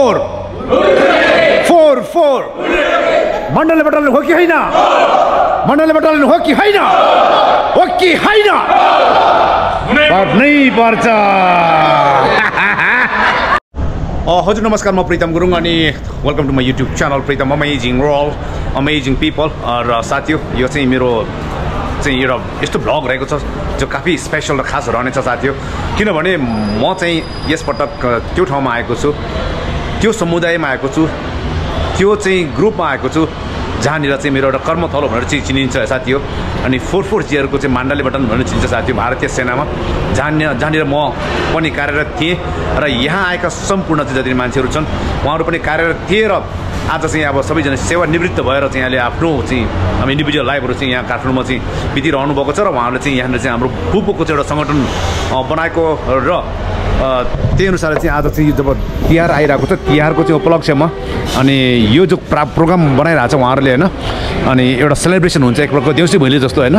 4 मण्डले बटालियन हो कि हैन मण्डले बटालियन हो कि हैन पर्नै पर्छ हजुर नमस्कार म प्रीतम गुरुङ अनि welcome to my YouTube channel Pritam amazing world amazing people र साथीहरु यो चाहिँ मेरो चाहिँ एउटा यस्तो भ्लग रहेको छ जो काफी स्पेशल र खास रहनेछ साथीहरु किनभने म चाहिँ यसपटक त्यो ठाउँमा आएको छु त्यो समुदायमा आएको छु त्यो चाहिँ ग्रुपमा आएको छु जहाँनिर चाहिँ मेरो एउटा कर्मथलो भनेर चाहिँ चिनिन्छ साथीहरु अनि 44 को चाहिँ माण्डले बटन भनेर चिनिन्छ साथीहरु भारतीय सेनामा जहाँनिर म पनि कार्यरत थिएँ र यहाँ आएका सम्पूर्ण चाहिँ जति मान्छेहरू छन् उहाँहरू पनि कार्यरत थिए र आज चाहिँ अब सबैजना सेवानिवृत्त भएर चाहिँ यहाँले आफ्नो चाहिँ अब इन्डिभिजुअल लाइफहरू चाहिँ यहाँ काठमाडौँमा चाहिँ बितिरहनु भएको छ र उहाँहरूले चाहिँ यहाँनिर चाहिँ हाम्रो फुपूको चाहिँ एउटा सङ्गठन बनाएको र त्यही अनुसार चाहिँ आज चाहिँ जब तिहार आइरहेको छ तिहारको चाहिँ उपलक्ष्यमा अनि यो जो प्रोग्राम बनाइरहेको छ उहाँहरूले होइन अनि एउटा सेलिब्रेसन हुन्छ एक प्रकारको देउसी भैली जस्तो होइन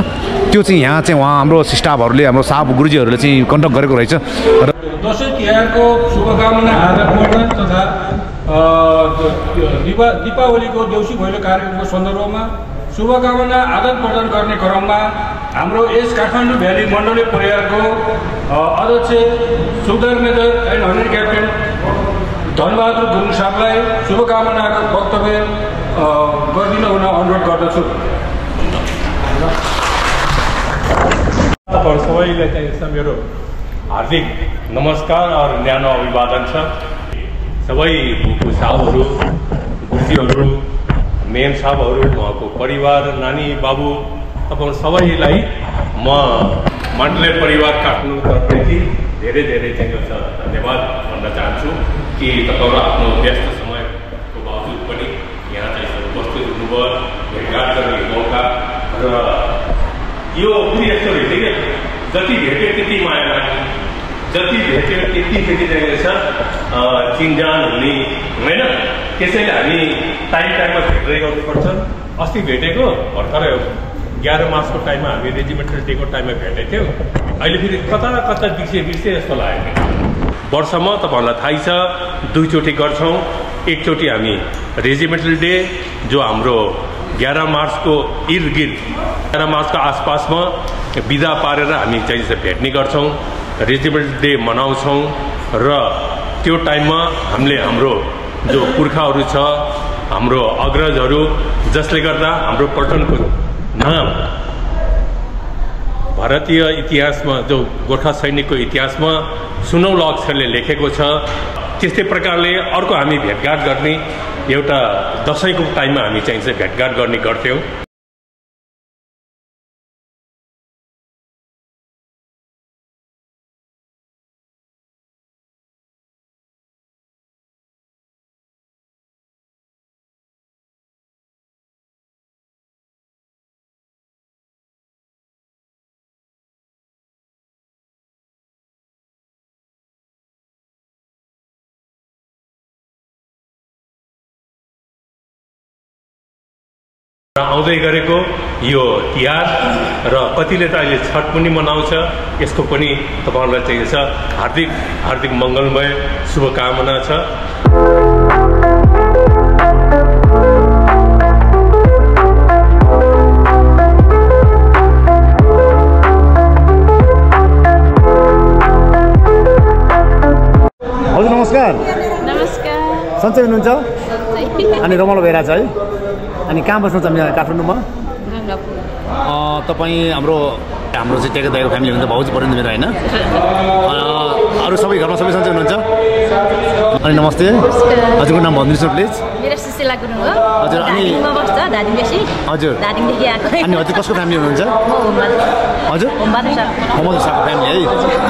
त्यो चाहिँ यहाँ चाहिँ उहाँ हाम्रो स्टाफहरूले हाम्रो साहब गुरुजीहरूले चाहिँ कन्डक्ट गरेको रहेछ र दसैँ तिहारको शुभकामना आदान प्रदान तथा दीपावलीको देउसी भैलो कार्यक्रमको सन्दर्भमा शुभकामना आदान प्रदान गर्ने क्रममा हाम्रो यस काठमाडौँ भ्याली मण्डले परिवारको अध्यक्ष सुखदर major and honour captain Dhanbahadur Gurung साहबलाई शुभकामनाको वक्तव्य गरिदिन हुन अनुरोध गर्दछु। सबैलाई चाहिँ यसमा मेरो हार्दिक नमस्कार और न्यानो अभिवादन छ। सबै बुकु साहबहरू गुरुजीहरू मेम साहबहरू उहाँको परिवार नानी बाबु तपाईँ सबैलाई म मण्डले परिवार काठमाडौँ तर्फदेखि धेरै धेरै चाहिँ धन्यवाद भन्न चाहन्छु कि तपाईँहरू आफ्नो व्यस्त समयको बावजुद पनि यहाँ चाहिँ उपस्थित हुनुभयो भेटघाट गर्ने मौका र यो पनि यस्तो रहेछ कि जति भेट्यो त्यति माया लाग्यो जति भेट्यो त्यति फेरि चाहिँ चिनजान हुने होइन त्यसैले हामी टाइममा भेट्दै गर्नुपर्छ। अस्ति भेटेको भर्खरै 11 मार्चको टाइममा हामी रेजिमेन्टल डेको टाइममा भेटेको थियौँ अहिले फेरि कता बिर्से जस्तो लाग्यो। वर्षमा तपाईँहरूलाई थाहै छ दुईचोटि गर्छौँ एकचोटि हामी रेजिमेन्टल डे जो हाम्रो 11 मार्चको इर्दगिर्द 11 मार्चको आसपासमा बिदा पारेर हामी चाहिँ भेट्ने गर्छौँ रेजिमेन्टल डे मनाउँछौँ र त्यो टाइममा हामीले हाम्रो जो पुर्खाहरू छ हाम्रो अग्रजहरू जसले गर्दा हाम्रो पल्टनको नाम भारतीय इतिहासमा जो गोर्खा सैनिकको इतिहासमा सुनौलो अक्षरले लेखेको छ त्यस्तै प्रकारले अर्को हामी भेटघाट गर्ने एउटा दसैँको टाइममा हामी चाहिँ भेटघाट गर्ने गर्थ्यौँ। आउँदै गरेको यो तिहार र कतिले त अहिले छठ पनि मनाउँछ यसको पनि तपाईहरुलाई चाहिँ छ हार्दिक हार्दिक मङ्गलमय शुभकामना छ। हजुर नमस्कार। नमस्कार। सन्चै हुनुहुन्छ? अनि रमाइलो भइरहेछ है? अनि कहाँ बस्नुहुन्छ हामी काठमाडौँमा? तपाईँ हाम्रो चाहिँ टेको दाइको फ्यामिली हुनुहुन्छ भाउजू पर्नुहुन्छ मेरो होइन? अरू सबै घरमा सबै सन्चै हुनुहुन्छ? अनि नमस्ते हजुरको नाम भनिदिनुहोस् न प्लिज। मेरो सुशीला गुरुङ हो। हजुर अनि बस्छ धादिङदेखि। हजुर धादिङदेखि आएको। अनि हजुर कसको फ्यामिली हुनुहुन्छ? हजुर होमबहादुर साहबको फ्यामिली है।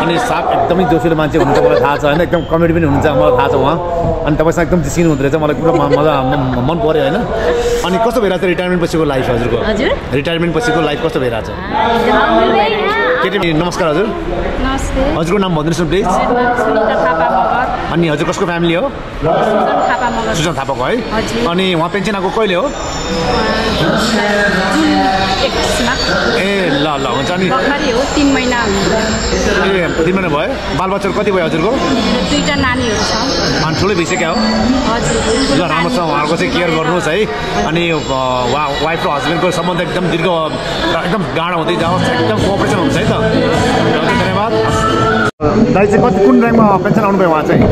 अनि साहब एकदमै जोसिलो मान्छे हुनुहुन्छ मलाई थाहा छ होइन एकदम कमेडी पनि हुनुहुन्छ मलाई थाहा छ उहाँ अनि तपाईँसँग एकदम जिस्किनु हुँदो रहेछ मलाई पुरा मजा मन पऱ्यो होइन। अनि कस्तो भइरहेछ रिटायरमेन्ट पछिको लाइफ हजुरको? रिटायरमेन्ट पछिको लाइफ कस्तो भइरहेछ? केटी नमस्कार हजुर। नमस्ते। हजुरको नाम भनिदिनुहोस् न प्लिज। अनि हजुर कसको फ्यामिली हो? सुजन थापाको है। अनि उहाँ पेन्सन आएको कहिले हो? ए ल ल हुन्छ नि 3 महिना ए 3 महिना भयो। बालबच्चाहरू कति भयो हजुरको? 2टा नानीहरू छ। अनि ठुलै भइसक्यो हो? ल राम्रो छ, उहाँहरूको चाहिँ केयर गर्नुहोस् है। अनि वाइफ र हस्बेन्डको सम्बन्ध एकदम दीर्घ एकदम गाढा हुँदै जाओस्, एकदम कोअपरेसन हुन्छ है त। धन्यवाद। दाइ चाहिँ कति कुन ऱ्याङ्कमा पेन्सन आउनुभयो उहाँ चाहिँ?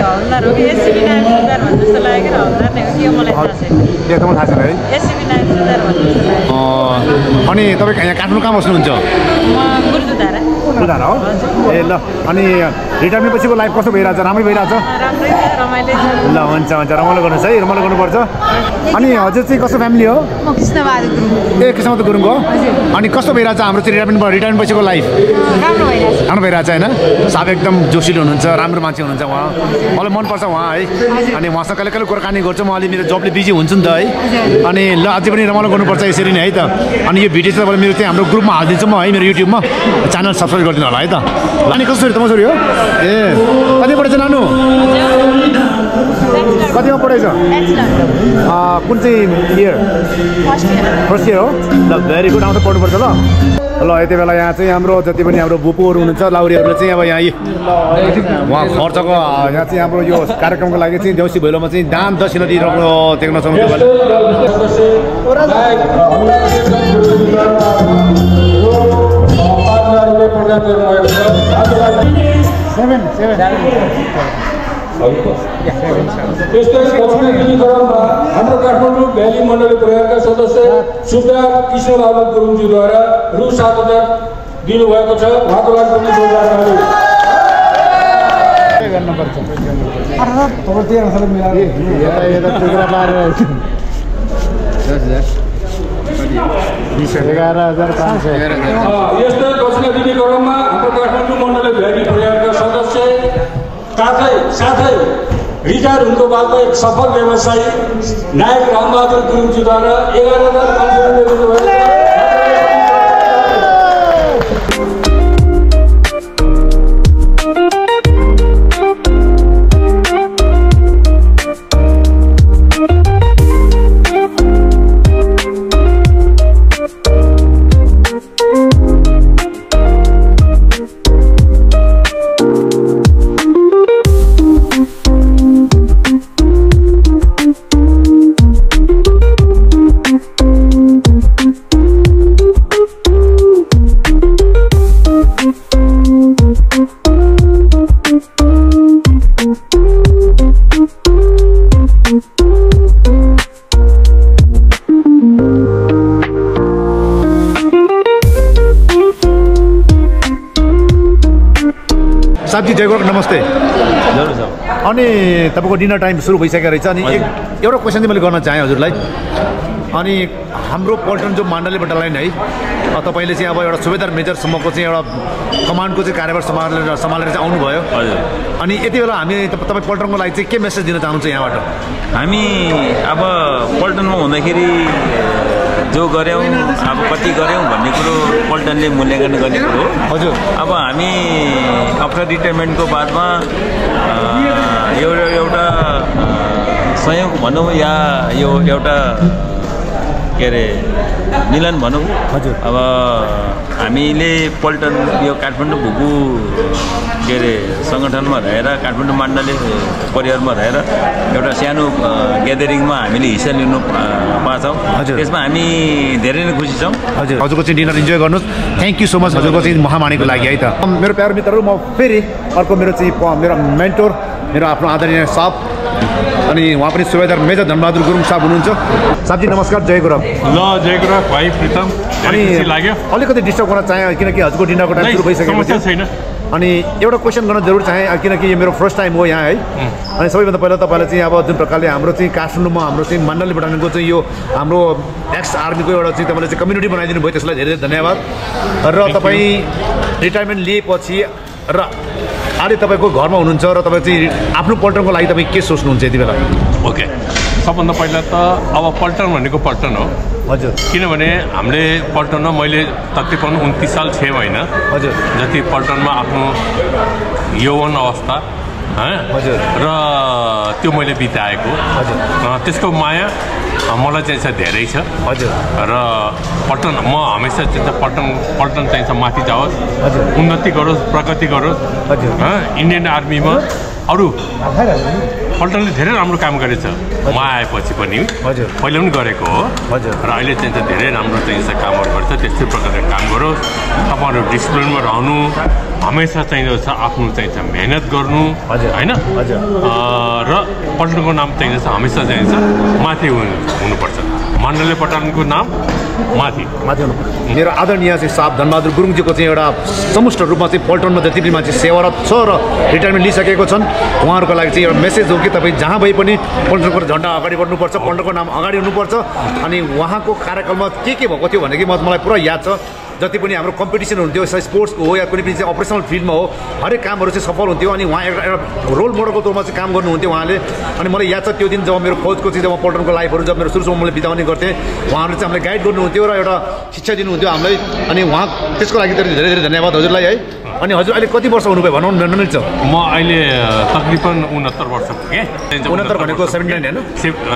हल्दार हो कि एससीबी नायब सुधार भन्ने जस्तो लाग्यो र हल्दार नै हो कि मलाई थाहा छैन। एकदमै थाहा छैन है? एससीबी नायब सुधार भन्ने जस्तो लाग्यो। अनि तपाईँ यहाँ काठमाडौँ कहाँ बस्नुहुन्छ? म गुरुद्वारा हो? ए ल अनि रिटायरमेन्ट पछिको लाइफ कस्तो भइरहेछ? राम्रै भइरहेछ? राम्रै छ, रमाइलो छ। ल हुन्छ हुन्छ, रमाइलो गर्नुहोस् है, रमाइलो गर्नुपर्छ। अनि हजुर चाहिँ कस्तो फ्यामिली हो? म कृष्णबहादुर गुरुङ। ए कृष्णबहादुर गुरुङ हो? अनि कस्तो भइरहेछ हाम्रो चाहिँ रिटायरमेन्ट पछिको लाइफ? राम्रो भइरहेछ होइन? साहब एकदम जोसिलो हुनुहुन्छ, राम्रो मान्छे हुनुहुन्छ उहाँ, मलाई मनपर्छ उहाँ है। अनि उहाँसँग कहिले कहिले कुराकानी गर्छु म, अलि मेरो जबले बिजी हुन्छु नि त है। अनि ल अझै पनि रमाइलो गर्नुपर्छ यसरी नै है त। अनि यो भिडियो चाहिँ मेरो चाहिँ हाम्रो ग्रुपमा हालिदिन्छु म है, मेरो युट्युबमा च्यानल सब्सक्राइब गरिदिनु होला है त। अनि कस्तो छोरी तँ छोरी हो? ए कति पढेछ नानु? कतिमा पढेछ? कुन चाहिँ इयर? फर्स्ट इयर हो? ल भेरी गुड, आउँदा पढ्नुपर्छ ल। ल यति बेला यहाँ चाहिँ हाम्रो जति पनि हाम्रो बुपुहरू हुनुहुन्छ, लाउरीहरूले चाहिँ अब यहाँ उहाँ खर्चको यहाँ चाहिँ हाम्रो यो कार्यक्रमको लागि चाहिँ देउसी भैलोमा चाहिँ दान दक्षिणा दिइरहेको देख्न सक्नुहुन्छ। त्यस्तै दक्षिणीकरणमा हाम्रो काठमाडौँ भ्याली मण्डली परिवारका सदस्य सुब्बा कृष्णबहादुर गुरुङज्यूद्वारा रु 7,000 दिनुभएको छ। उहाँको लागि पनि जोरदार ताली। यस्तै दक्षिणीकरणमा हाम्रो काठमाडौँ मण्डली भ्याली परिवारका सदस्य साथै रिटायर हुनुभएको एक सफल व्यवसायी नायक रामबहादुर गुरुङज्यूद्वारा 11,500 दिनुभयो। साथी जयगुरु नमस्ते। अनि तपाईँको डिनर टाइम सुरु भइसकेको रहेछ। अनि एउटा क्वेसन चाहिँ मैले गर्न चाहेँ हजुरलाई। अनि हाम्रो पल्टन जो माण्डली बटालियन है, तपाईँले चाहिँ अब एउटा सुबेदार मेजरसम्मको चाहिँ एउटा कमान्डको चाहिँ कार्यभार सम्हालेर चाहिँ आउनुभयो। अनि यति बेला हामी तपाईँ पल्टनको लागि चाहिँ के मेसेज दिन चाहनुहुन्छ यहाँबाट? हामी अब पल्टनमा हुँदाखेरि जो गऱ्यौँ अब कति गऱ्यौँ भन्ने कुरो पल्टनले मूल्याङ्कन गर्ने कुरो हो। हजुर अब हामी आफ्टर रिटायरमेन्टको बादमा एउटा संयोग भनौँ या यो एउटा के अरे मिलन भनौँ। हजुर अब हामीले पल्टन यो काठमाडौँ भुकु के अरे सङ्गठनमा रहेर काठमाडौँ मण्डली परिवारमा रहेर एउटा सानो ग्यादरिङमा हामीले हिस्सा लिनु पाछौँ। त्यसमा हामी धेरै नै खुसी छौँ। हजुर हजुरको चाहिँ डिनर इन्जोय गर्नुहोस्। थ्याङ्क यू सो मच हजुरको चाहिँ महामानीको लागि है त। मेरो प्यारो मित्रहरू, म फेरि अर्को मेरो चाहिँ मेरो मेन्टोर, मेरो आफ्नो आदरणीय साहब अनि उहाँ पनि सुबेदार मेजर धनबहादुर गुरुङ साहब हुनुहुन्छ। साहबजी नमस्कार, जय गुरु। ल जय गुरु भाइ प्रितम। अनि लाग्यो अलिकति डिस्टर्ब गर्न चाहेँ किनकि हजुरको डिनरको टाइम सुरु भइसकेको छैन। अनि एउटा क्वेसन गर्न जरुर चाहेँ किनकि यो मेरो फर्स्ट टाइम हो यहाँ है। अनि सबैभन्दा पहिला तपाईँलाई चाहिँ अब जुन प्रकारले हाम्रो चाहिँ काठमाडौँमा हाम्रो चाहिँ मण्डली बटालियनको चाहिँ यो हाम्रो एक्स आर्मीको एउटा चाहिँ तपाईँले चाहिँ कम्युनिटी बनाइदिनु भयो, त्यसलाई धेरै धेरै धन्यवाद। र तपाईँ रिटायरमेन्ट लिएपछि र अहिले तपाईँको घरमा हुनुहुन्छ र तपाईँ चाहिँ आफ्नो पल्टनको लागि तपाईँ के सोच्नुहुन्छ यति बेला? ओके, सबभन्दा पहिला त अब पल्टन भनेको पल्टन हो। हजुर किनभने हामीले पल्टनमा मैले तकरिबन 29 साल 6 महिना हजुर जति पल्टनमा आफ्नो यौवन अवस्था हजुर र त्यो मैले बिताएको हजुर त्यसको माया मलाई चाहिँ धेरै छ हजुर र पल्टन म हमेसा चाहिँ पल्टन चाहिँ माथि जाओस् हजुर उन्नति गरोस् प्रगति गरोस् हजुर इन्डियन आर्मीमा अरू पल्टनले धेरै राम्रो काम गरेछ म आएपछि पनि हजुर पहिले पनि गरेको हो हजुर र अहिले चाहिँ धेरै राम्रो चाहिँ कामहरू गर्छ त्यस्तै प्रकारले काम गरोस् तपाईँहरू डिसिप्लिनमा रहनु हमेसा चाहिँ आफ्नो चाहिँ मेहनत गर्नु होइन र पल्टनको नाम चाहिँ हमेसा चाहिँ माथि हुनुपर्छ मण्डले पल्टनको नाम माथि मेरो आदरणीय चाहिँ साहब धनबहादुर गुरुङजीको चाहिँ एउटा समुष्ट रूपमा चाहिँ पल्टनमा जति पनि मान्छे सेवारत छ र रिटायरमेन्ट लिइसकेको छन् उहाँहरूको लागि चाहिँ एउटा मेसेज हो कि तपाईँ जहाँ भए पनि पल्टनको झन्डा अगाडि बढ्नुपर्छ पल्टनको नाम अगाडि हुनुपर्छ अनि उहाँको कार्यक्रममा के भएको थियो भने कि मलाई पुरा याद छ जति पनि हाम्रो कम्पिटिसन हुन्थ्यो स्पोर्ट्सको हो या कुनै पनि चाहिँ अपरेसनल फिल्डमा हो हरेक कामहरू चाहिँ सफल हुन्थ्यो अनि उहाँ एउटा रोल मोडलको तौरमा चाहिँ काम गर्नुहुन्थ्यो उहाँले अनि मलाई याद छ त्यो दिन जब मेरो फौजको चाहिँ जब पल्टनको लाइफहरू जब मेरो सुरुसम्म मैले बिताउने गर्थेँ उहाँहरूले चाहिँ हामीलाई गाइड गर्नुहुन्थ्यो र एउटा शिक्षा दिनुहुन्थ्यो हामीलाई अनि उहाँ त्यसको लागि धेरै धेरै धन्यवाद हजुरलाई है अनि हजुर अहिले कति वर्ष हुनुभयो भनौँ न मिल्छ म अहिले तकरिबन 69 वर्ष पुगेँ 69 भनेको 79 होइन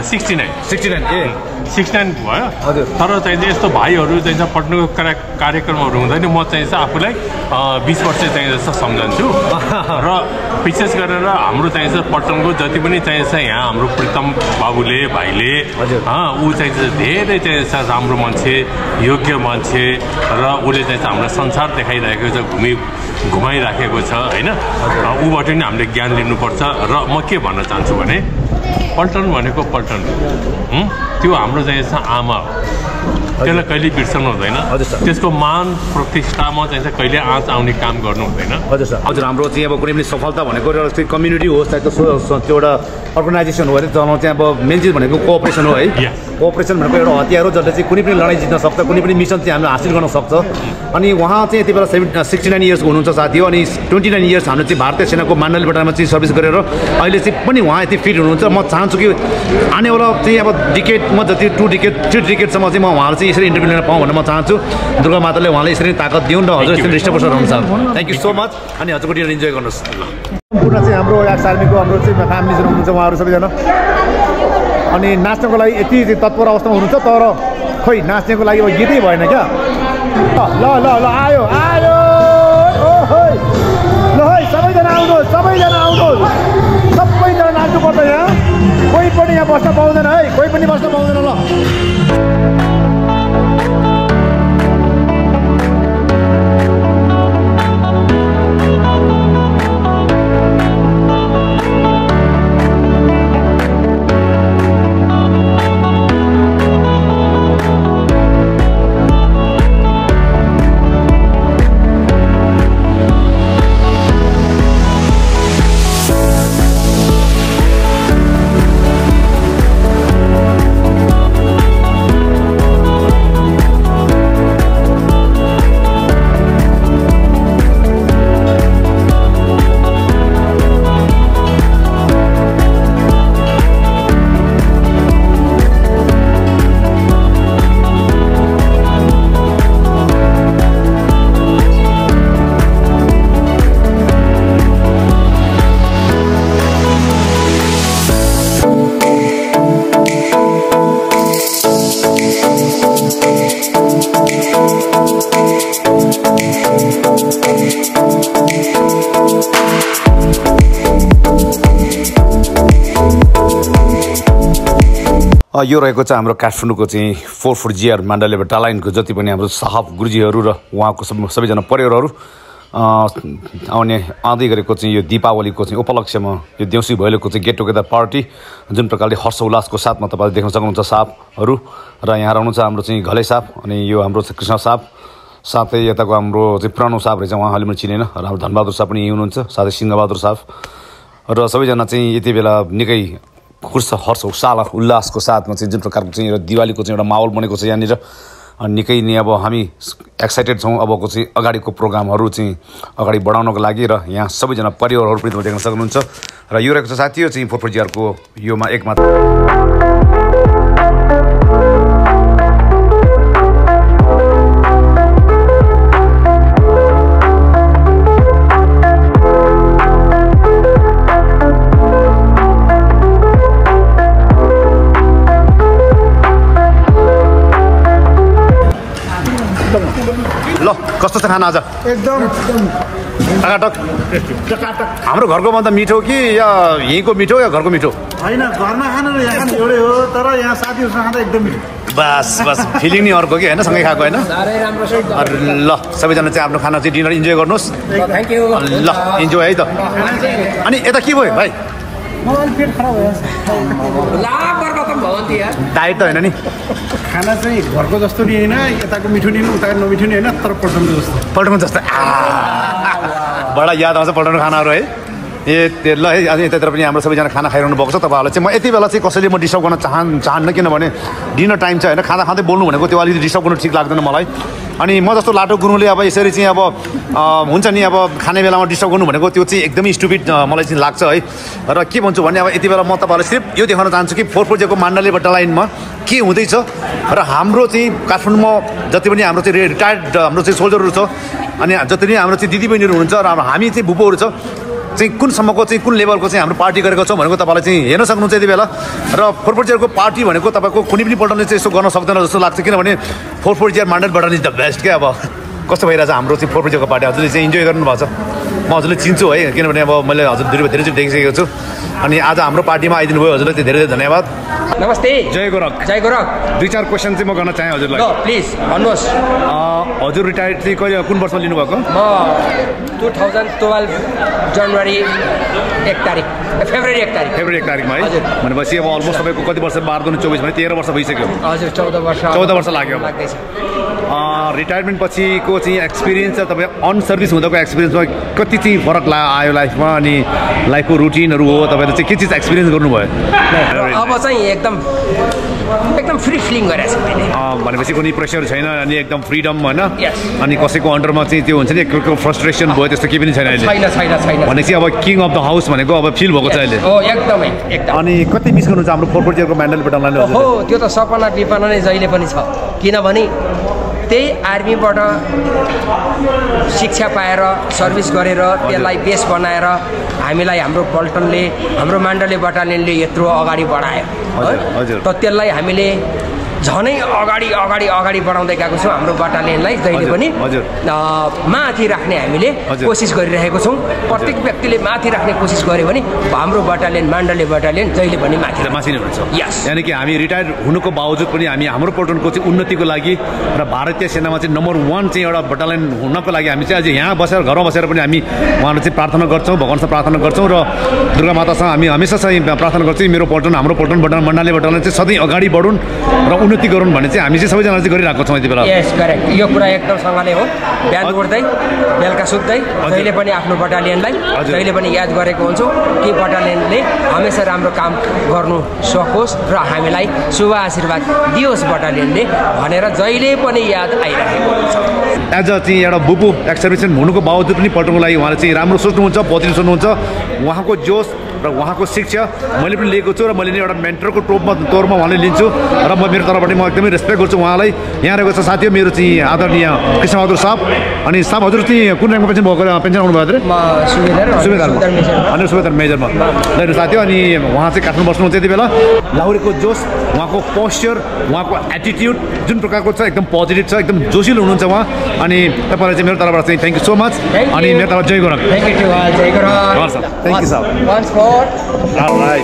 69 ए 69 भयो हजुर तर चाहिँ यस्तो भाइहरू चाहिँ पल्टनको कार्यक्रमहरू हुँदैन म चाहिँ आफूलाई 20 वर्ष चाहिँ जस्तो सम्झन्छु र विशेष गरेर हाम्रो चाहिँ पल्टनको जति पनि चाहिँ यहाँ हाम्रो प्रितम बाबुले भाइले ऊ चाहिँ धेरै चाहिँ राम्रो मान्छे योग्य मान्छे र उसले चाहिँ हामीलाई संसार देखाइरहेको छ घुमाइराखेको छ होइन ऊबाट नि हामीले ज्ञान लिनुपर्छ र म के भन्न चाहन्छु भने पल्टन भनेको पल्टन त्यो हाम्रो चाहिँ आमा हो त्यसलाई कहिले बिर्सनु हुँदैन त्यसको मान प्रतिष्ठामा चाहिँ कहिले आँच आउने काम गर्नु हुँदैन हजुर हाम्रो चाहिँ अब कुनै पनि सफलता भनेको एउटा कम्युनिटी होस् चाहे त्यो एउटा अर्गनाइजेसन हो भने चाहिँ अब मेन चिज भनेको कोअपरेसन हो है कोअपरेसन भनेको एउटा हतियार हो जसले चाहिँ कुनै पनि लडाइँ जित्न सक्छ कुनै पनि मिसन चाहिँ हामीले हासिल गर्न सक्छ अनि उहाँ चाहिँ यति बेला 69 इयर्सको हुनुहुन्छ साथी हो अनि 29 इयर्स हाम्रो चाहिँ भारतीय सेनाको माण्डली बटालियनमा चाहिँ सर्भिस गरेर अहिले चाहिँ पनि उहाँ यति फिट हुनुहुन्छ म चाहन्छु कि आनेवाला चाहिँ अब डिकेटमा जति 2 डिकेट 3 डिकेटसम्म चाहिँ म उहाँलाई चाहिँ यसरी इन्टरभ्यू लिन पाऊँ भनेर म चाहन्छु दुर्गा माताले उहाँलाई यसरी ताकत दिउन् र हजुर यसरी हृष्टपुष्ट रहनुहुन्छ थ्याङ्क यू सो मच अनि हजुरको डिनर इन्जोय गर्नुहोस् सम्पूर्ण चाहिँ हाम्रो एक्स आर्मीको हाम्रो चाहिँ फ्यामिलीजहरू हुनुहुन्छ उहाँहरू सबैजना अनि नाच्नको लागि यति तत्पर अवस्थामा हुनुहुन्छ तर खोइ नाच्नेको लागि अब गीतै भएन क्या ल ल ल आयो आयो ल है सबैजना आउनुहोस् सबैजना नाच्नुपर्छ यहाँ कोही पनि यहाँ बस्न पाउँदैन है कोही पनि बस्न पाउँदैन ल यो रहेको चाहिँ हाम्रो काठमाडौँको चाहिँ 44 GR माण्डले बटालियनको जति पनि हाम्रो साहब गुरुजीहरू र उहाँको सबैजना परिवारहरू आउने आउँदै गरेको चाहिँ यो दीपावलीको चाहिँ उपलक्ष्यमा यो देउसी भैलोको चाहिँ गेट टुगेदर पार्टी जुन प्रकारले हर्षोल्लासको साथमा तपाईँले देख्न सक्नुहुन्छ साहबहरू र यहाँ रहनुहुन्छ हाम्रो चाहिँ घले साहब अनि यो हाम्रो चाहिँ कृष्ण साहब साथै यताको हाम्रो चाहिँ पुरानो साहब रहेछ उहाँहरूले पनि चिनेन र हाम्रो धनबहादुर साहब पनि यही हुनुहुन्छ साथै सिंहबहादुर साहब र सबैजना चाहिँ यति बेला निकै हर्ष उल्लासको साथमा चाहिँ जुन प्रकारको चाहिँ एउटा दिवालीको चाहिँ एउटा माहौल बनेको छ यहाँनिर निकै नै अब हामी एक्साइटेड छौँ अबको चाहिँ अगाडिको प्रोग्रामहरू चाहिँ अगाडि बढाउनको लागि र यहाँ सबैजना परिवारहरू पनि देख्न सक्नुहुन्छ र यो रहेको छ साथी यो चाहिँ 44 GR को योमा एकमात्र कस्तो छ खाना आज एकदम टकाटक हाम्रो घरको भन्दा मिठो कि या यहीँको मिठो या घरको मिठो होइन घरमा खानु र यहाँ खानु एउटै हो तर यहाँ साथीहरूसँग खाँदा एकदम मिठो बस फिलिङ नि अर्को कि होइन सँगै खाएको होइन ल सबैजना चाहिँ आफ्नो खाना चाहिँ डिनर इन्जोय गर्नुहोस् ल इन्जोय है त अनि यता के भयो भाइ पेट खराब भयो डाइट त होइन नि खाना चाहिँ घरको जस्तो नि होइन यताको मिठो नि उताको नमिठो नि होइन तर पल्टाउनु जस्तो बडा याद आउँछ पल्टाउनु खानाहरू है ल है अनि यतातिर पनि हाम्रो सबैजना खाना खाइरहनु भएको छ तपाईँहरूलाई चाहिँ म यति बेला चाहिँ कसैले म डिस्टर्ब गर्न चाहन्न किनभने डिनर टाइम छ होइन खाना खाँदै बोल्नु भनेको त्यो अलिकति डिस्टर्ब गर्नु ठिक लाग्दैन मलाई अनि म जस्तो लाटो गुरुङले अब यसरी चाहिँ अब हुन्छ नि अब खाने बेलामा डिस्टर्ब गर्नु भनेको त्यो चाहिँ एकदमै स्टुपिड मलाई चाहिँ लाग्छ है र के भन्छु भने अब यति बेला म तपाईँहरूलाई सिर्फ यो देखाउन चाहन्छु कि 440 को माण्डले बटालाइनमा के हुँदैछ र हाम्रो चाहिँ काठमाडौँमा जति पनि हाम्रो चाहिँ रिटायर्ड हाम्रो चाहिँ सोल्जरहरू छ अनि जति पनि हाम्रो चाहिँ दिदीबहिनीहरू हुनुहुन्छ र हामी चाहिँ भुपोहरू छ चाहिँ कुनसम्मको चाहिँ कुन लेभलको चाहिँ हाम्रो पार्टी गरेको छौँ भनेको तपाईँलाई चाहिँ हेर्न सक्नुहुन्छ यति बेला र 440 को पार्टी भनेको तपाईँको कुनै पनि पल्टनले चाहिँ यसो गर्न सक्दैन जस्तो लाग्छ किनभने 440 माण्डल इज द बेस्ट क्या अब कस्तो भइरहेछ हाम्रो चाहिँ 440 को पार्टी हजुरले चाहिँ इन्जोय गर्नुभएको छ म हजुरले चिन्छु है किनभने अब मैले हजुर धेरैचोटि देखिसकेको छु अनि आज हाम्रो पार्टीमा आइदिनु भयो हजुरलाई धेरै धेरै धन्यवाद नमस्ते जय गोरख 2-4 क्वेसन चाहिँ म गर्न चाहेँ हजुरलाई प्लिज भन्नुहोस् हजुर रिटायर्ड चाहिँ कहिले कुन वर्षमा लिनुभएको म 2012 जनवरी 1 तारिक फेब्रुअरी 1 तारिकमा है भनेपछि अब अलमोस्ट तपाईँको कति वर्ष 12-24 भने 13 वर्ष भइसक्यो हजुर 14 वर्ष लाग्यो रिटायरमेन्ट पछिको चाहिँ एक्सपिरियन्स छ तपाईँ अन सर्भिस हुँदाको एक्सपिरियन्समा कति चाहिँ फरक आयो लाइफमा अनि लाइफको रुटिनहरू हो तपाईँले चाहिँ के चिज एक्सपिरियन्स गर्नुभयो अब चाहिँ एकदम फ्री फिलिङ गरेको छु भनेपछि कुनै प्रेसर छैन अनि एकदम फ्रिडम होइन अनि कसैको अन्डरमा चाहिँ त्यो हुन्छ नि एकको फ्रस्ट्रेसन भयो त्यस्तो केही पनि छैन अहिले छैन भनेपछि अब किङ अफ द हाउस भनेको अब फिल भएको छ अहिले एकदमै अनि कति मिस गर्नुहुन्छ हाम्रो 440 को माण्डल बटालाइनले हो त्यो त सपना विपना नै जहिले पनि छ किनभने त्यही आर्मीबाट शिक्षा पाएर सर्भिस गरेर त्यसलाई बेस बनाएर हामीलाई हाम्रो पल्टनले हाम्रो माण्डले बटालियनले यत्रो अगाडि बढायो त त्यसलाई हामीले झनै अगाडि बढाउँदै गएको छौँ हाम्रो बटालियनलाई जहिले पनि माथि राख्ने हामीले कोसिस गरिरहेको छौँ प्रत्येक व्यक्तिले माथि राख्ने कोसिस गर्यो भने हाम्रो बटालियन माण्डले बटालियन जहिले पनि माथि नै हुन्छ यानि कि हामी रिटायर हुनुको बावजुद पनि हामी हाम्रो पल्टनको चाहिँ उन्नतिको लागि र भारतीय सेनामा चाहिँ नम्बर 1 चाहिँ एउटा बटालियन हुनको लागि हामी चाहिँ आज यहाँ बसेर घरमा बसेर पनि हामी उहाँलाई चाहिँ प्रार्थना गर्छौँ भगवानसँग प्रार्थना गर्छौँ र दुर्गा मातासँग हामी हमेसा चाहिँ प्रार्थना गर्छौँ मेरो पल्टन हाम्रो पल्टन मण्डले बटालियन चाहिँ सधैँ अगाडि बढुन् र उन्नति गरौँ भने चाहिँ हामी चाहिँ सबैजना चाहिँ गरिरहेको छौँ यति बेला यस करेक्ट यो कुरा एकदम सँगले हो बिहान उठ्दै बेलुका सुत्दै जहिले पनि आफ्नो बटालियनलाई जहिले पनि याद गरेको हुन्छु कि बटालियनले हमेसा राम्रो काम गर्नु सकोस् र हामीलाई शुभ आशीर्वाद दियोस् बटालियनले भनेर जहिले पनि याद आइरहेको हुन्छ एज अ चाहिँ एउटा बुबु एक्स सर्भिसमेन हुनुको बावजुद पनि पल्टनको लागि उहाँले चाहिँ राम्रो सोच्नुहुन्छ पोजिटिभ सोच्नुहुन्छ उहाँको जोस र उहाँको शिक्षा मैले पनि लिएको छु र मैले नि एउटा मेन्टरको तौरमा उहाँले लिन्छु र म मेरो तर्फबाट म एकदमै रेस्पेक्ट गर्छु उहाँलाई यहाँ रहेको छ साथी हो मेरो चाहिँ आदरणीय कृष्णबहादुर साहब अनि साहब हजुर चाहिँ कुन ऱ्याङ्कमा पेन्सन आउनुभयो हजुर सुबेदार मेजरमा मेरो साथी हो अनि उहाँ चाहिँ काठमाडौँ बस्नुहुन्छ यति बेला लाहुरेको जोस उहाँको पोस्चर उहाँको एटिट्युड जुन प्रकारको छ एकदम पोजिटिभ छ एकदम जोसिलो हुनुहुन्छ उहाँ अनि तपाईँलाई चाहिँ मेरो तर्फबाट चाहिँ थ्याङ्क यू सो मच अनि मेरो तर्फबाट जय गोरख थ्याङ्क यू साहब All right.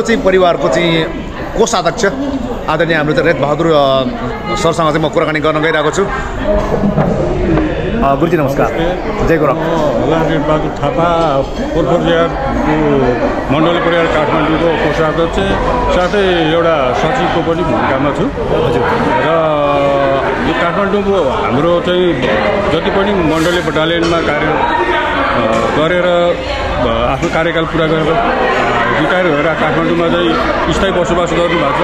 हाम्रो चाहिँ परिवारको चाहिँ कोषाध्यक्ष आदरणीय हाम्रो चाहिँ रेत बहादुर सरसँग चाहिँ म कुराकानी गर्न गइरहेको छु। गुरुजी नमस्कार, जय गुरु। रेत बहादुर थापा पोखरको मण्डली परिवार काठमाडौँको कोषाध्यक्ष साथै एउटा सचिवको पनि भूमिकामा छु। हजुर। र यो काठमाडौँको हाम्रो चाहिँ जति पनि मण्डली बटालियनमा कार्य गरेर आफ्नो कार्यकाल पुरा गरेर रिटायर भएर काठमाडौँमा चाहिँ स्थायी बसोबास गर्नुभएको छ।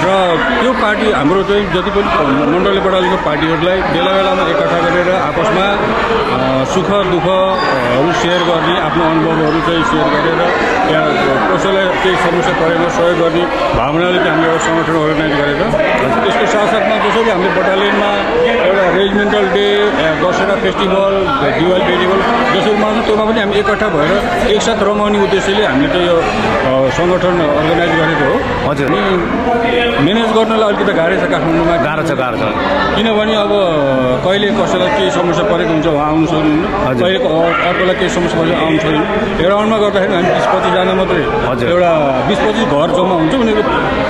र त्यो पार्टी हाम्रो चाहिँ जति पनि मण्डली बटालीको पार्टीहरूलाई बेला बेलामा एकट्ठा गरेर आपसमा सुख दुःखहरू सेयर गर्ने, आफ्नो अनुभवहरू चाहिँ सेयर गरेर त्यहाँ कसैलाई केही समस्या परेमा सहयोग गर्ने भावनाले चाहिँ हामीले एउटा सङ्गठन अर्गनाइज गरेर त्यसको साथसाथमा जसरी हामीले बटालियनमा एउटा regimental day, Dussehra festival, Diwali festival जसरी मान्छौँ त्योमा पनि हामी एकट्ठा भएर एकसाथ रमाउने उद्देश्यले हामीले चाहिँ यो सङ्गठन अर्गनाइज गरेको हो। हजुर। अनि म्यानेज गर्नलाई अलिकति गाह्रो छ काठमाडौँमा, गाह्रो छ किनभने अब कहिले कसैलाई केही समस्या परेको हुन्छ उहाँ आउनु सक्नुहुन्न, कहिले अर्कोलाई केही समस्या परेको आउनु सक्दैन। राउन्डमा गर्दाखेरि हामी 20-25जना मात्रै एउटा 20-25 घर जम्मा हुन्छ भने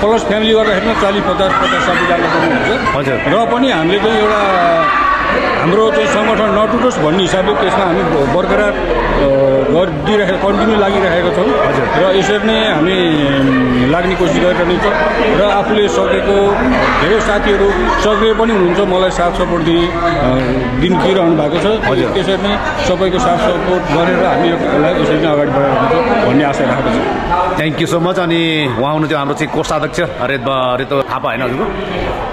प्लस फ्यामिली गर्दाखेरि 40-50-60जना जम्मा हुन्छ। र पनि हामीले चाहिँ एउटा हाम्रो चाहिँ सङ्गठन नटुटोस् भन्ने हिसाबले त्यसमा हामी बरकरार कन्टिन्यू लागिरहेका छौँ। र यसरी नै हामी लाग्ने कोसिस गरिरहने छौँ। र आफूले सकेको धेरै साथीहरू सक्रिय पनि हुनुहुन्छ, मलाई साथ सपोर्ट दिइरहनु भएको छ। त्यसरी नै सबैको साथ सपोर्ट गरेर हामी यसलाई यसरी नै अगाडि बढाइरहेको छौँ भन्ने आशा राखेको छु। Thank you so much. अनि उहाँ हुनुहुन्थ्यो हाम्रो चाहिँ कोषाध्यक्ष रेत थापा होइन हजुरको।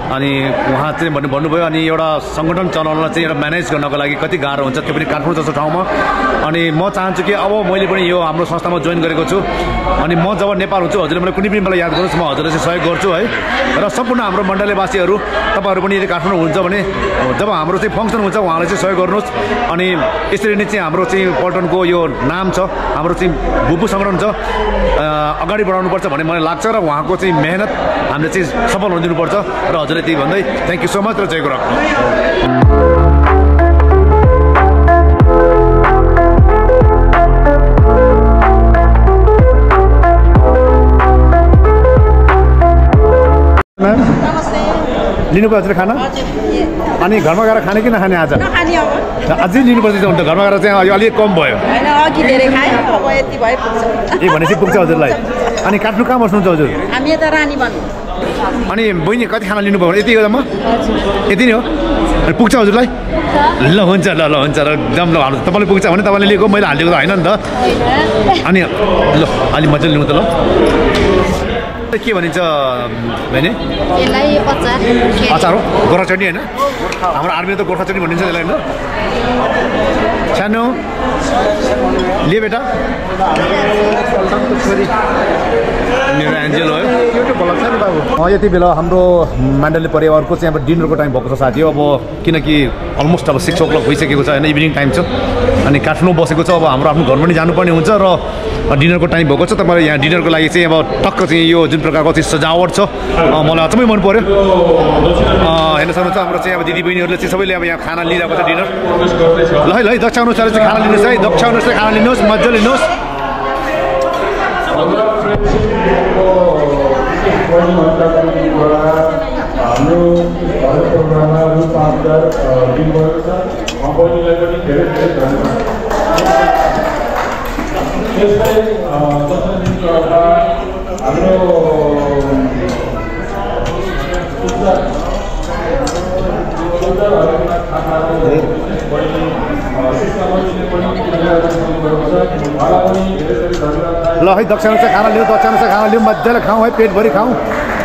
अनि उहाँ चाहिँ भन्नुभयो अनि एउटा सङ्गठन चलाउनलाई चाहिँ एउटा म्यानेज गर्नको लागि कति गाह्रो हुन्छ, त्यो पनि काठमाडौँ जस्तो ठाउँमा। अनि म चाहन्छु कि अब मैले पनि यो हाम्रो संस्थामा जोइन गरेको छु अनि म जब नेपाल हुन्छु हजुरले मलाई कुनै पनि मलाई याद गर्नुहोस्, म हजुरलाई चाहिँ सहयोग गर्छु है। र सम्पूर्ण हाम्रो मण्डलीवासीहरू तपाईँहरू पनि यदि काठमाडौँ हुन्छ भने जब हाम्रो चाहिँ फङ्सन हुन्छ उहाँलाई चाहिँ सहयोग गर्नुहोस्। अनि यसरी नै चाहिँ हाम्रो चाहिँ पल्टनको यो नाम छ, हाम्रो चाहिँ भुपु सङ्गठन छ, अगाडि बढाउनुपर्छ भन्ने मलाई लाग्छ। र उहाँको चाहिँ मेहनत हामीले चाहिँ सफल हुन दिनुपर्छ। र हजुरले त्यही भन्दै थ्याङ्क यू सो मच र जय गुरु। लिनुभयो हजुर खाना? अनि घरमा गएर खाने कि नखाने आज? अझै लिनुपर्छ त घरमा गएर चाहिँ अलिक कम भयो। ए भनेपछि पुग्छ हजुरलाई। अनि काठमाडौँ कहाँ बस्नुहुन्छ हजुर? हामी यता रानी भन्नु। अनि बहिनी कति खाना लिनुभयो भने यति हो म? यति नै हो? अनि पुग्छ हजुरलाई? ल हुन्छ ल हुन्छ र एकदम ल तपाईँले पुग्छ भने तपाईँले लिएको, मैले हालिदिएको त होइन नि त। अनि ल अलि मजाले लिनु त ल। के भनिन्छ बहिनी? अचार हो, गोर्खा चटनी होइन? हाम्रो आर्मीले त गोर्खा चटनी भनिन्छ त्यसलाई होइन? सानो लिए बेटा मेरो एन्जेल हो। यति बेला हाम्रो मण्डली परिवारको चाहिँ अब डिनरको टाइम भएको छ साथी हो। अब किनकि अलमोस्ट अब 6 o'clock भइसकेको छ होइन, इभिनिङ टाइम छ। अनि काठमाडौँ बसेको छ, अब हाम्रो आफ्नो घर पनि जानुपर्ने हुन्छ र डिनरको टाइम भएको छ। तपाईँले यहाँ डिनरको लागि चाहिँ अब टक्क चाहिँ यो जुन प्रकारको चाहिँ सजावट छ मलाई अचम्मै मन पऱ्यो। हेर्न सक्नुहुन्छ हाम्रो चाहिँ अब दिदीबहिनीहरूले चाहिँ सबैले अब यहाँ खाना लिइरहेको छ डिनर। ल है दक्ष अनुसार चाहिँ खाना लिनुहोस् है, दक्ष अनुसार खाना लिनुहोस्, मजा लिनुहोस्। हाम्रो प्रोग्राममा रूपान्तर दिनुभएको छ, कम्पनीलाई पनि धेरै धेरै धन्यवाद। त्यसै दोस्रो दिनको हाम्रो ल है दक्ष अनुसार खाना लिउँ, दक्ष अनुसार खाना लिउँ, मजाले खाउँ है, पेटभरि खाउँ।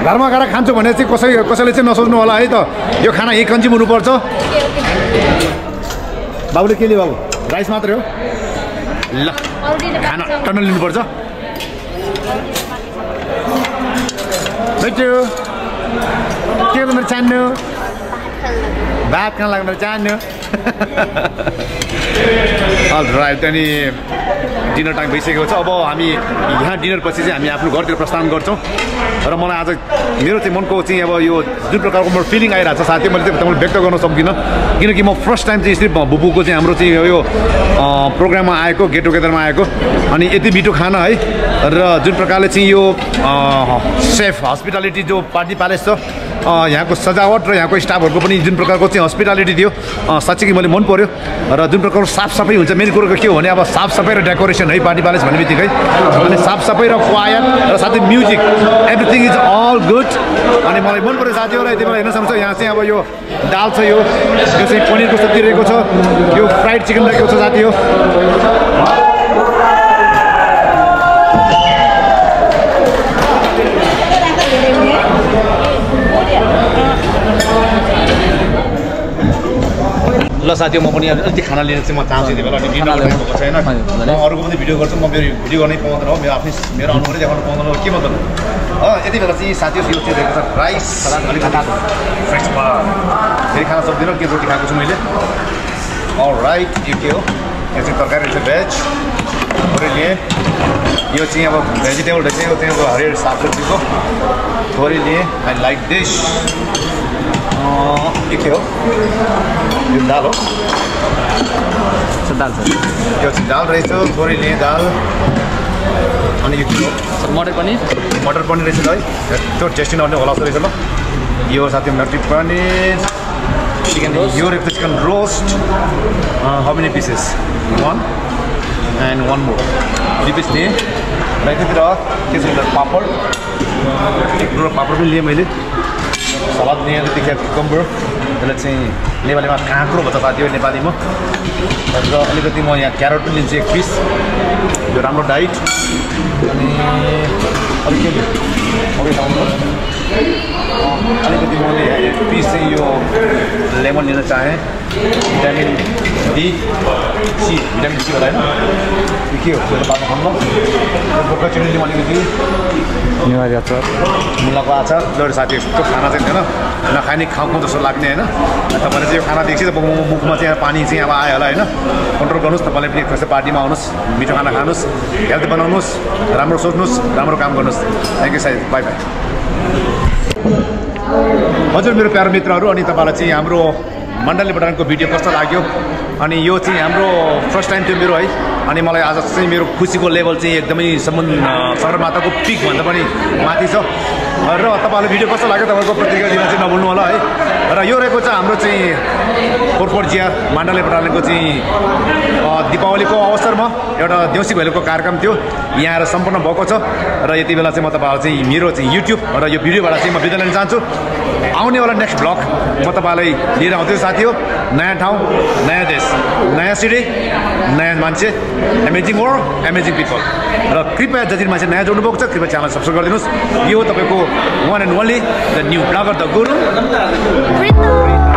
घरमा गएर खान्छु भने चाहिँ कसैले चाहिँ नसोच्नु होला है त, यो खाना यही कन्ज्युम हुनुपर्छ। बाबुले के लियो बाबु? राइस मात्रै हो? ल खाना टन्न लिनुपर्छ। के मेरो चान्नु? भात खान लाग्नु चान्नु। राइट अनि डिनर टाइम भइसकेको छ अब हामी यहाँ डिनर पछि चाहिँ हामी आफ्नो घरतिर प्रस्थान गर्छौँ र मलाई आज मेरो चाहिँ मनको चाहिँ अब यो जुन प्रकारको मेरो फिलिङ आइरहेको छ साथी मैले चाहिँ तपाईँले व्यक्त गर्न सक्दिनँ किनकि म फर्स्ट टाइम चाहिँ यसरी बुबुको चाहिँ हाम्रो चाहिँ यो प्रोग्राममा आएको गेट टुगेदरमा आएको अनि यति मिठो खाना है र जुन प्रकारले चाहिँ यो सेफ हस्पिटालिटी जो पार्टी प्यालेस छ यहाँको सजावट र यहाँको स्टाफहरूको पनि जुन प्रकारको चाहिँ हस्पिटालिटी थियो साँच्चै कि मैले मन पर्यो र जुन प्रकारको साफसफाइ हुन्छ मेन कुरो के हो भने अब साफसफाइ र डेकोरेसन है पार्टी प्यालेस भन्ने बित्तिकै अनि साफसफाइ र क्वायट र साथै music everything is all good अनि मलाई मन पर्यो साथीहरू यति बेला हेर्न सक्छ यहाँ चाहिँ अब यो दाल छ यो चाहिँ पनिरको सब्जी रहेको छ यो फ्राइड चिकन रहेको छ साथी हो ल साथी म पनि अलिकति खाना लिन चाहिँ म चाहन्छु यति बेला अनि डिनर भएको छैन म अरूको पनि भिडियो गर्छु म मेरो भिडियो गर्नै पाउँदैन हो मेरो अनुभवले देखाउनु पाउँदैन हो के मतलब यति बेला चाहिँ साथीहरू यो चाहिँ रहेको छ राइस अलिकति फ्रेस फेरि खाना सक्दिनँ के रोटी खाएको छु मैले राइट यो के हो यो चाहिँ तरकारी रहेछ भेज थोरै लिएँ यो चाहिँ अब भेजिटेबल रहेछ यो चाहिँ अब हरियो सागसब्जीको थोरै लिएँ आई लाइक दिस यो के हो यो दाल हो दाल छ यो चाहिँ दाल रहेछ थोरै लिएँ दाल अनि यो के हो मटर पनिर रहेछ है त्यो टेस्टी नहुने होला जस्तो रहेछ ल यो साथी मटर पनिर चिकन यो रहेको chicken roast how many pieces 1 and 1 more 3 piece लिएँ र यतातिर के छ पापड एक पापड पनि लिएँ मैले सलाद लिएँ देखिए कुकुम्बर त्यसलाई चाहिँ नेपालीमा काँक्रो भन्छ साथी हो नेपालीमा र अलिकति म यहाँ क्यारोट पनि लिन्छु एक पिस यो राम्रो डाइट अनि अलिकति अलिकति मैले एक पिस चाहिँ यो लेमन लिन चाहेँ vitamin D C vitamin C होला होइन यो के हो त्यो बाटो खानु बोक्का चिनी लिउँ अलिकति निवारी अचार मुलाको अचार लड साथी यस्तो खाना चाहिँ थिएन नखाने खाउँ जस्तो लाग्ने होइन तपाईँले चाहिँ यो खाना देख्छ त मुखमा चाहिँ पानी चाहिँ अब आयो होला होइन कन्ट्रोल गर्नुहोस् तपाईँले पनि कस्तो पार्टीमा आउनुहोस् मिठो खाना खानुहोस् हेल्थ बनाउनुहोस् राम्रो सोच्नुहोस् राम्रो काम गर्नुहोस् थ्याङ्क यू साथी बाई बाई हजुर मेरो प्यारो मित्रहरू अनि तपाईँलाई चाहिँ हाम्रो मण्डली बटानको भिडियो कस्तो लाग्यो अनि यो चाहिँ हाम्रो फर्स्ट टाइम थियो मेरो है अनि मलाई आज चाहिँ मेरो खुसीको लेभल चाहिँ एकदमै सगरमाथाको पिक भन्दा पनि माथि छ र तपाईँलाई भिडियो कस्तो लाग्यो तपाईँको प्रतिक्रिया दिन चाहिँ नभुल्नु होला है र यो रहेको चाहिँ हाम्रो चाहिँ कोर्पोर्जिया मण्डली बटानको चाहिँ दीपावलीको अवसरमा एउटा देउसी भैलोको कार्यक्रम थियो यहाँ आएर सम्पन्न भएको छ र यति बेला चाहिँ म तपाईँलाई चाहिँ मेरो चाहिँ युट्युब र यो भिडियोबाट चाहिँ म बिदा लिन चाहन्छु आउनेवाला नेक्स्ट ब्लग म तपाईँलाई लिएर आउँछु साथी हो नयाँ ठाउँ नयाँ देश नयाँ सिटी नयाँ मान्छे एमेजिङ वर्ल्ड एमेजिङ पिपल र कृपया जति मान्छे नयाँ जोड्नु भएको छ कृपया च्यानल सब्सक्राइब गरिदिनुहोस् यो तपाईँको one and only the new bagger the Guru